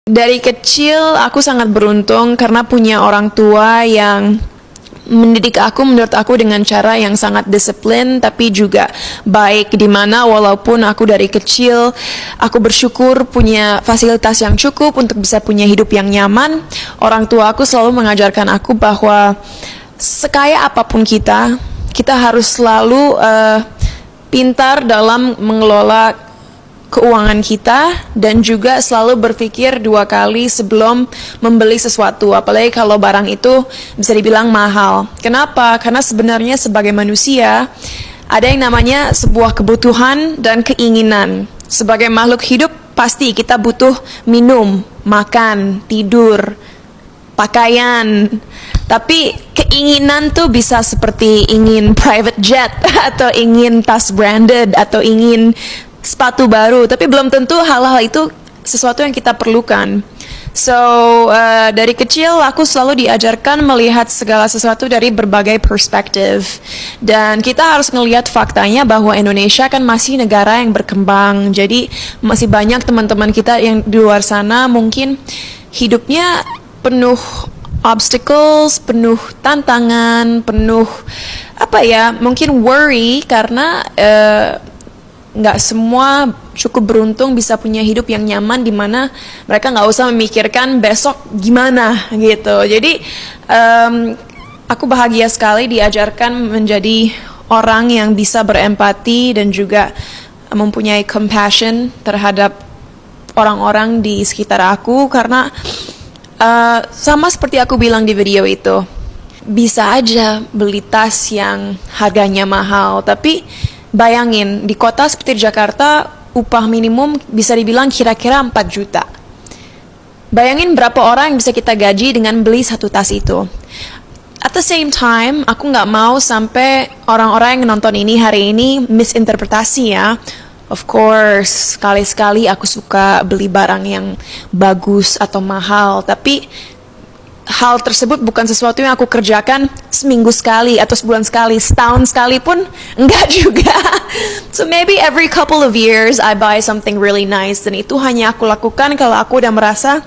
Dari kecil aku sangat beruntung karena punya orang tua yang mendidik aku menurut aku dengan cara yang sangat disiplin tapi juga baik, di mana walaupun aku dari kecil aku bersyukur punya fasilitas yang cukup untuk bisa punya hidup yang nyaman. Orang tua aku selalu mengajarkan aku bahwa sekaya apapun kita harus selalu pintar dalam mengelola keuangan kita dan juga selalu berpikir 2 kali sebelum membeli sesuatu, apalagi kalau barang itu bisa dibilang mahal. Kenapa? Karena sebenarnya sebagai manusia ada yang namanya sebuah kebutuhan dan keinginan. Sebagai makhluk hidup pasti kita butuh minum, makan, tidur, pakaian. Tapi keinginan tuh bisa seperti ingin private jet atau ingin tas branded atau ingin sepatu baru, tapi belum tentu hal-hal itu sesuatu yang kita perlukan. So, dari kecil aku selalu diajarkan melihat segala sesuatu dari berbagai perspektif. Dan kita harus ngelihat faktanya bahwa Indonesia kan masih negara yang berkembang. Jadi masih banyak teman-teman kita yang di luar sana mungkin hidupnya penuh obstacles, penuh tantangan, penuh mungkin worry karena nggak semua cukup beruntung bisa punya hidup yang nyaman di mana mereka nggak usah memikirkan besok gimana gitu. Jadi aku bahagia sekali diajarkan menjadi orang yang bisa berempati dan juga mempunyai compassion terhadap orang-orang di sekitar aku, karena sama seperti aku bilang di video itu, bisa aja beli tas yang harganya mahal, tapi bayangin, di kota seperti Jakarta, upah minimum bisa dibilang kira-kira 4 juta. Bayangin berapa orang yang bisa kita gaji dengan beli satu tas itu. At the same time, aku nggak mau sampai orang-orang yang nonton ini hari ini misinterpretasi ya. Of course, sekali-sekali aku suka beli barang yang bagus atau mahal, tapi hal tersebut bukan sesuatu yang aku kerjakan seminggu sekali atau sebulan sekali, setahun sekali pun enggak juga. So maybe every couple of years I buy something really nice, dan itu hanya aku lakukan kalau aku udah merasa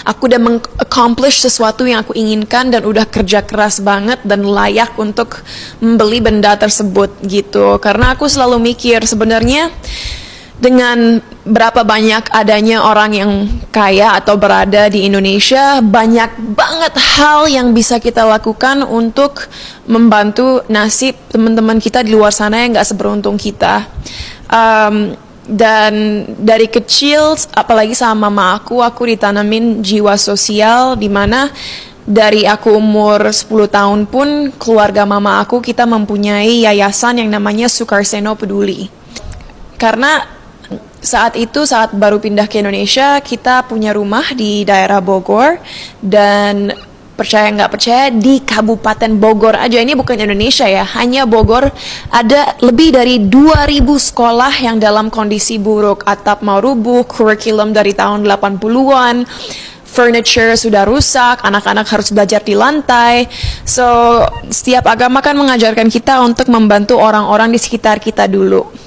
aku udah meng-accomplish sesuatu yang aku inginkan dan udah kerja keras banget dan layak untuk membeli benda tersebut gitu. Karena aku selalu mikir sebenarnya dengan berapa banyak adanya orang yang kaya atau berada di Indonesia, banyak banget hal yang bisa kita lakukan untuk membantu nasib teman-teman kita di luar sana yang gak seberuntung kita. Dan dari kecil, apalagi sama mama aku ditanamin jiwa sosial, dimana dari aku umur 10 tahun pun keluarga mama aku kita mempunyai yayasan yang namanya Sukarseno Peduli. Karena saat baru pindah ke Indonesia, kita punya rumah di daerah Bogor, dan percaya nggak percaya di Kabupaten Bogor aja, ini bukan Indonesia ya, hanya Bogor, ada lebih dari 2.000 sekolah yang dalam kondisi buruk. Atap mau rubuh, kurikulum dari tahun 80-an, furniture sudah rusak, anak-anak harus belajar di lantai. So, setiap agama kan mengajarkan kita untuk membantu orang-orang di sekitar kita dulu.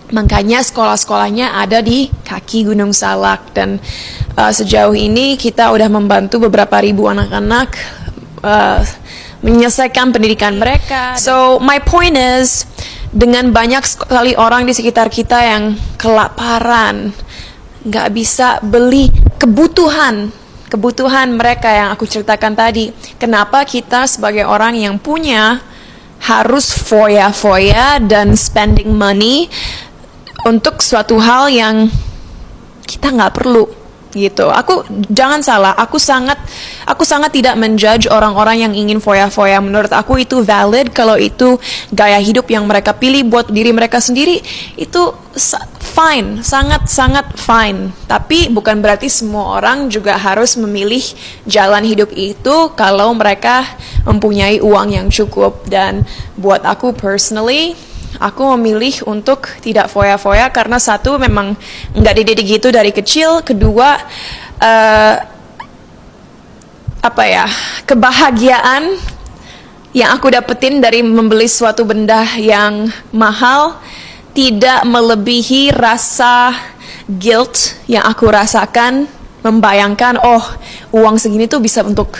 Makanya sekolah-sekolahnya ada di kaki Gunung Salak, dan sejauh ini kita udah membantu beberapa ribu anak-anak menyelesaikan pendidikan mereka. So my point is, dengan banyak sekali orang di sekitar kita yang kelaparan, nggak bisa beli kebutuhan mereka yang aku ceritakan tadi, kenapa kita sebagai orang yang punya harus foya-foya dan spending money untuk suatu hal yang kita nggak perlu gitu. Jangan salah, aku sangat tidak menjudge orang-orang yang ingin foya-foya. Menurut aku itu valid, kalau itu gaya hidup yang mereka pilih buat diri mereka sendiri, itu fine, sangat fine. Tapi bukan berarti semua orang juga harus memilih jalan hidup itu kalau mereka mempunyai uang yang cukup. Dan buat aku personally, aku memilih untuk tidak foya-foya karena satu, memang nggak dididik gitu dari kecil. Kedua, kebahagiaan yang aku dapetin dari membeli suatu benda yang mahal tidak melebihi rasa guilt yang aku rasakan membayangkan, oh uang segini tuh bisa untuk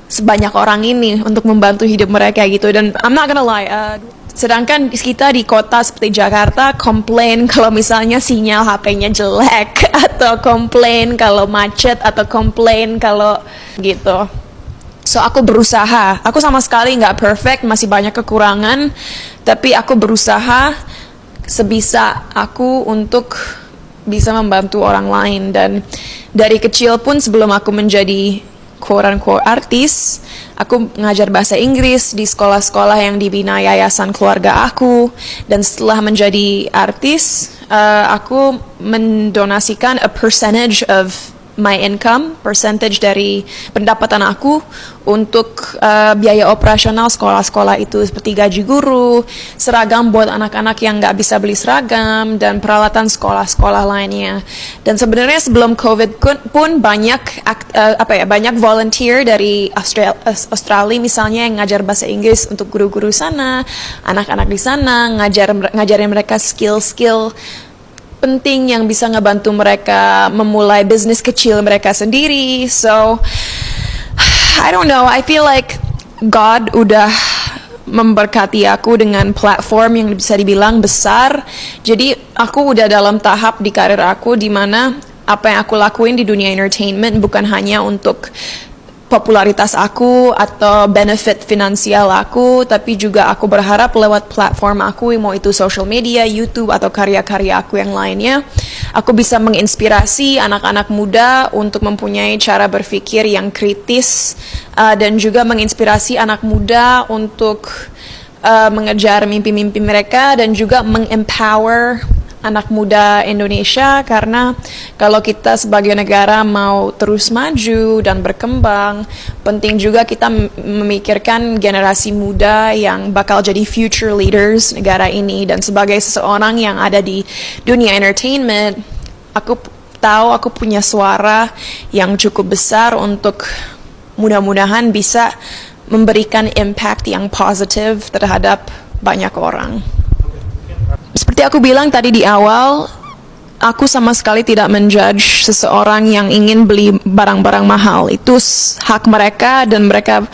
sebanyak orang ini, untuk membantu hidup mereka gitu. Dan I'm not gonna lie, sedangkan kita di kota seperti Jakarta komplain kalau misalnya sinyal HP-nya jelek, atau komplain kalau macet, atau komplain kalau gitu. So aku berusaha, aku sama sekali nggak perfect, masih banyak kekurangan, tapi aku berusaha sebisa aku untuk bisa membantu orang lain. Dan dari kecil pun sebelum aku menjadi quote-unquote artis, aku ngajar bahasa Inggris di sekolah-sekolah yang dibina yayasan keluarga aku. Dan setelah menjadi artis, aku mendonasikan a percentage of my income, percentage dari pendapatan aku untuk biaya operasional sekolah-sekolah itu, seperti gaji guru, seragam buat anak-anak yang nggak bisa beli seragam, dan peralatan sekolah-sekolah lainnya. Dan sebenarnya sebelum COVID pun banyak banyak volunteer dari Australia misalnya yang ngajar bahasa Inggris untuk guru-guru sana, anak-anak di sana, ngajarin mereka skill-skill penting yang bisa ngebantu mereka memulai bisnis kecil mereka sendiri. So I don't know, I feel like God udah memberkati aku dengan platform yang bisa dibilang besar. Jadi aku udah dalam tahap di karir aku di mana apa yang aku lakuin di dunia entertainment bukan hanya untuk popularitas aku atau benefit finansial aku, tapi juga aku berharap lewat platform aku, mau itu social media, YouTube, atau karya-karya aku yang lainnya, aku bisa menginspirasi anak-anak muda untuk mempunyai cara berpikir yang kritis, dan juga menginspirasi anak muda untuk mengejar mimpi-mimpi mereka, dan juga mengempower anak muda Indonesia. Karena kalau kita sebagai negara mau terus maju dan berkembang, penting juga kita memikirkan generasi muda yang bakal jadi future leaders negara ini. Dan sebagai seseorang yang ada di dunia entertainment, aku tahu aku punya suara yang cukup besar untuk mudah-mudahan bisa memberikan impact yang positif terhadap banyak orang. Seperti aku bilang tadi di awal, aku sama sekali tidak menjudge seseorang yang ingin beli barang-barang mahal. Itu hak mereka, dan mereka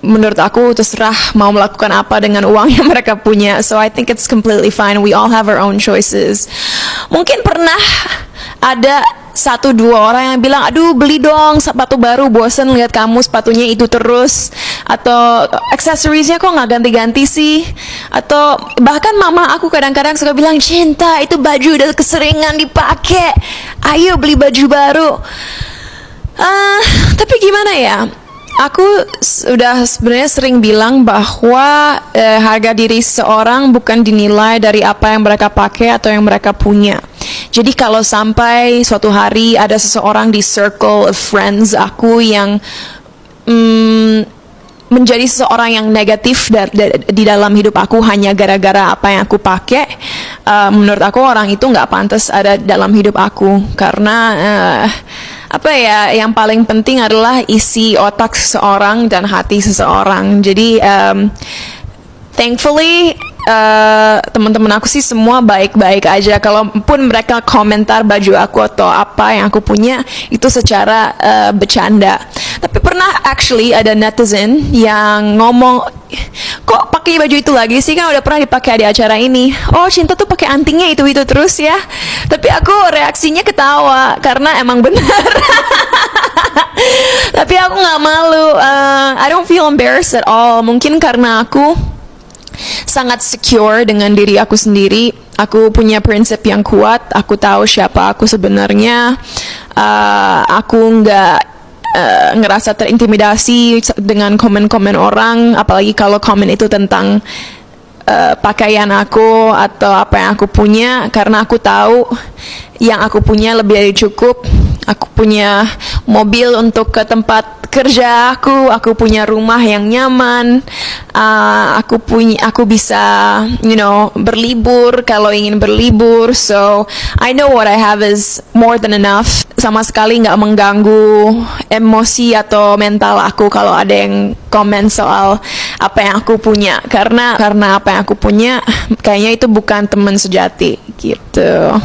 menurut aku terserah mau melakukan apa dengan uang yang mereka punya. So I think it's completely fine. We all have our own choices. Mungkin pernah ada 1-2 orang yang bilang, aduh beli dong sepatu baru, bosen lihat kamu sepatunya itu terus, atau aksesoriesnya kok nggak ganti-ganti sih, atau bahkan mama aku kadang-kadang suka bilang, Cinta itu baju udah keseringan dipakai, ayo beli baju baru. Tapi gimana ya, aku sudah sebenarnya sering bilang bahwa harga diri seseorang bukan dinilai dari apa yang mereka pakai atau yang mereka punya. Jadi kalau sampai suatu hari ada seseorang di circle of friends aku yang menjadi seseorang yang negatif di dalam hidup aku hanya gara-gara apa yang aku pakai, menurut aku orang itu nggak pantas ada dalam hidup aku. Karena yang paling penting adalah isi otak seseorang dan hati seseorang. Jadi thankfully teman-teman aku sih semua baik-baik aja. Kalaupun mereka komentar baju aku atau apa yang aku punya itu secara bercanda. Tapi pernah actually ada netizen yang ngomong, kok pakai baju itu lagi sih, kan udah pernah dipakai di acara ini. Oh, Cinta tuh pakai antingnya itu terus ya. Tapi aku reaksinya ketawa karena emang benar. Tapi aku nggak malu. I don't feel embarrassed at all. Mungkin karena aku sangat secure dengan diri aku sendiri. Aku punya prinsip yang kuat. Aku tahu siapa aku sebenarnya. Aku nggak ngerasa terintimidasi dengan komen-komen orang, apalagi kalau komen itu tentang pakaian aku atau apa yang aku punya. Karena aku tahu yang aku punya lebih dari cukup. Aku punya mobil untuk ke tempat kerja aku punya rumah yang nyaman, aku bisa berlibur kalau ingin berlibur. So I know what I have is more than enough. Sama sekali nggak mengganggu emosi atau mental aku kalau ada yang komen soal apa yang aku punya, karena apa yang aku punya kayaknya itu bukan teman sejati gitu.